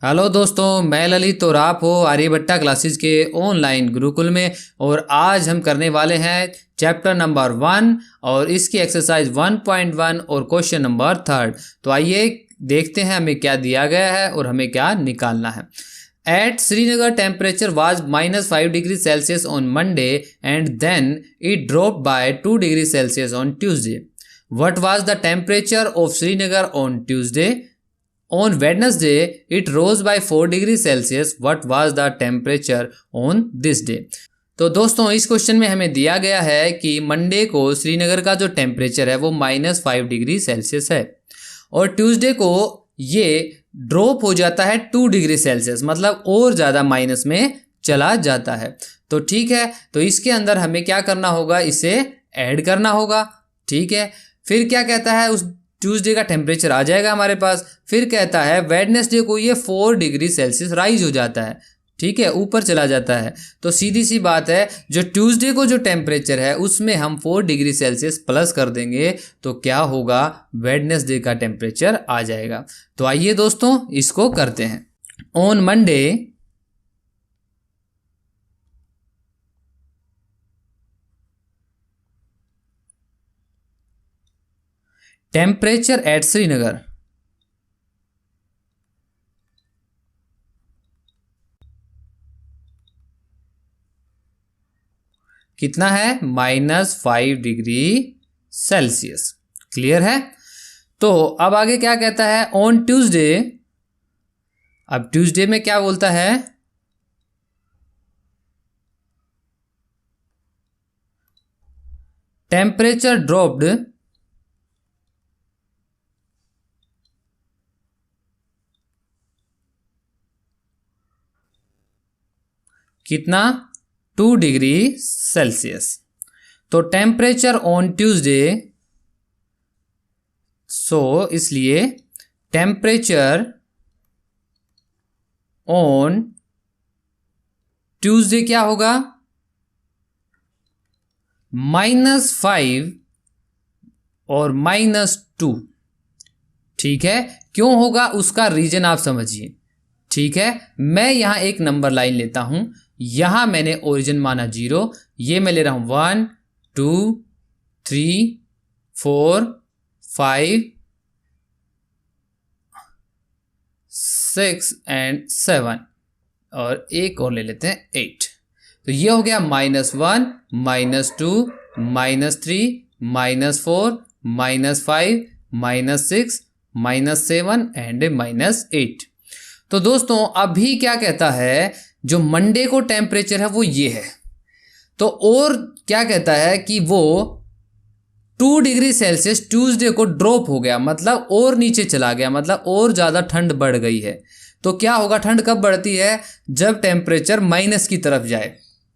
Hello दोस्तों, मैं ललित और आप हो आर्यभट्टा क्लासेस के ऑनलाइन गुरुकुल में। और आज हम करने वाले हैं चैप्टर नंबर 1 और इसकी एक्सरसाइज 1.1 और क्वेश्चन नंबर 3। तो आइए देखते हैं हमें क्या दिया गया है और हमें क्या निकालना है। At Srinagar, temperature was -5 degrees Celsius on Monday and then it dropped by 2 degrees Celsius on Tuesday. What was the temperature of Srinagar on Tuesday? On Wednesday, it rose by 4 degrees Celsius. What was the temperature on this day? तो दोस्तों इस question में हमें दिया गया है कि Monday को श्रीनगर का जो टेम्परेचर है वो -5 डिग्री सेल्सियस है और ट्यूसडे को ये ड्रॉप हो जाता है 2 डिग्री सेल्सियस, मतलब और ज़्यादा माइनस में चला जाता है। तो ठीक है, तो इसके अंदर हमें क्या करना होगा, इसे ऐड करना होगा। ठीक है, फिर क्या कहता है, उस ट्यूसडे का टेम्परेचर आ जाएगा हमारे पास। फिर कहता है वेडनेसडे को ये 4 डिग्री सेल्सियस राइज हो जाता है। ठीक है, ऊपर चला जाता है। तो सीधी सी बात है, जो ट्यूसडे को जो टेम्परेचर है उसमें हम 4 डिग्री सेल्सियस प्लस कर देंगे तो क्या होगा, वेडनेसडे का टेम्परेचर आ जाएगा। तो आइए दोस्तों इसको करते हैं। On Monday temperature at Srinagar कितना है, -5 डिग्री सेल्सियस। क्लियर है। तो अब आगे क्या कहता है, ऑन ट्यूसडे। अब ट्यूसडे में क्या बोलता है, टेम्परेचर ड्रॉप्ड कितना, 2 डिग्री सेल्सियस। तो टेम्परेचर ऑन ट्यूसडे, सो इसलिए टेम्परेचर ऑन ट्यूसडे क्या होगा, -5 और -2। ठीक है, क्यों होगा उसका रीजन आप समझिए। ठीक है, मैं यहां एक नंबर लाइन लेता हूं। यहां मैंने ओरिजिन माना 0, ये मैं ले रहा हूं 1 2 3 4 5 6 एंड 7 और एक और ले लेते हैं 8। तो ये हो गया -1 -2 -3 -4 -5 -6 -7 एंड -8। तो दोस्तों अभी क्या कहता है, जो मंडे को टेम्परेचर है वो ये है। तो और क्या कहता है कि वो 2 डिग्री सेल्सियस ट्यूसडे को ड्रॉप हो गया, मतलब और नीचे चला गया, मतलब और ज़्यादा ठंड बढ़ गई है। तो क्या होगा, ठंड कब बढ़ती है, जब टेम्परेचर माइनस की तरफ जाए।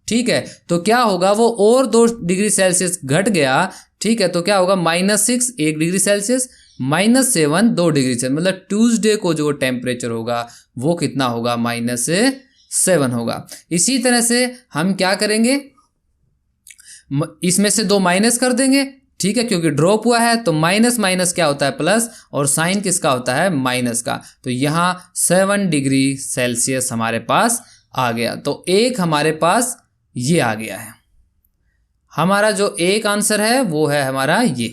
ठीक है, तो क्या होगा, वो और 2 डिग्री सेल्सियस घट गया। ठीक है, तो क्या होगा, -6 1 डिग्री सेल्सियस, -7 2 डिग्री सेल्सियस, मतलब ट्यूसडे को जो टेम्परेचर होगा वो कितना होगा, -7 होगा। इसी तरह से हम क्या करेंगे, इसमें से 2 माइनस कर देंगे। ठीक है, क्योंकि ड्रॉप हुआ है तो माइनस माइनस क्या होता है, प्लस, और साइन किसका होता है, माइनस का। तो यहाँ 7 डिग्री सेल्सियस हमारे पास आ गया। तो एक हमारे पास ये आ गया है। हमारा जो एक आंसर है वो है हमारा ये,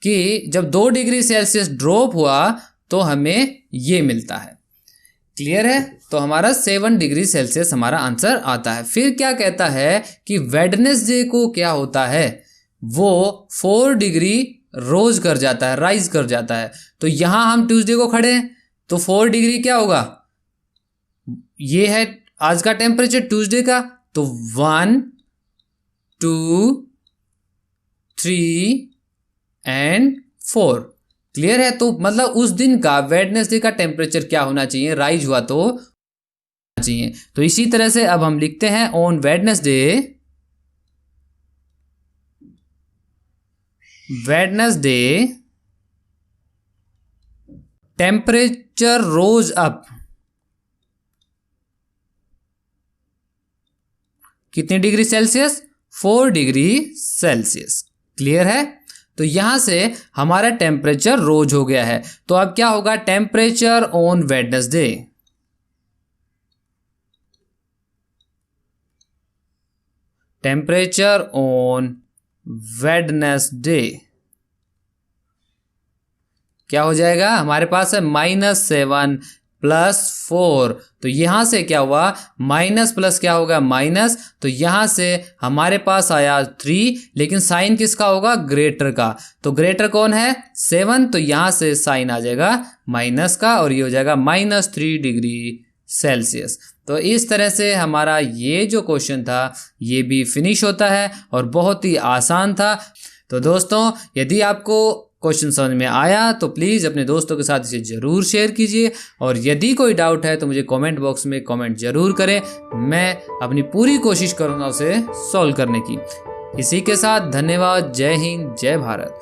कि जब 2 डिग्री सेल्सियस ड्रॉप हुआ तो हमें ये मिलता है। क्लियर है। तो हमारा 7 डिग्री सेल्सियस हमारा आंसर आता है। फिर क्या कहता है कि वेडनेसडे को क्या होता है, वो 4 डिग्री रोज कर जाता है, राइज कर जाता है। तो यहां हम ट्यूसडे को खड़े हैं तो 4 डिग्री क्या होगा, ये है आज का टेम्परेचर ट्यूसडे का। तो 1 2 3 एंड 4। क्लियर है। तो मतलब उस दिन का वेडनेसडे का टेम्परेचर क्या होना चाहिए, राइज हुआ तो चाहिए। तो इसी तरह से अब हम लिखते हैं on Wednesday temperature rose up कितने degree Celsius, 4 degree Celsius. Clear है। तो यहां से हमारा टेम्परेचर रोज हो गया है। तो अब क्या होगा, temperature on Wednesday, temperature on Wednesday क्या हो जाएगा, हमारे पास है -7 + 4, तो यहाँ से क्या हुआ, माइनस प्लस क्या होगा, माइनस, तो यहाँ से हमारे पास आया 3, लेकिन साइन किसका होगा, ग्रेटर का, तो ग्रेटर कौन है, 7, तो यहाँ से साइन आ जाएगा माइनस का और ये हो जाएगा -3 डिग्री सेल्सियस। तो इस तरह से हमारा ये जो क्वेश्चन था ये भी फिनिश होता है और बहुत ही आसान था। तो दोस्तों यदि आपको क्वेश्चन समझ में आया तो प्लीज़ अपने दोस्तों के साथ इसे ज़रूर शेयर कीजिए, और यदि कोई डाउट है तो मुझे कमेंट बॉक्स में कमेंट ज़रूर करें, मैं अपनी पूरी कोशिश करूँगा उसे सॉल्व करने की। इसी के साथ धन्यवाद। जय हिंद, जय भारत।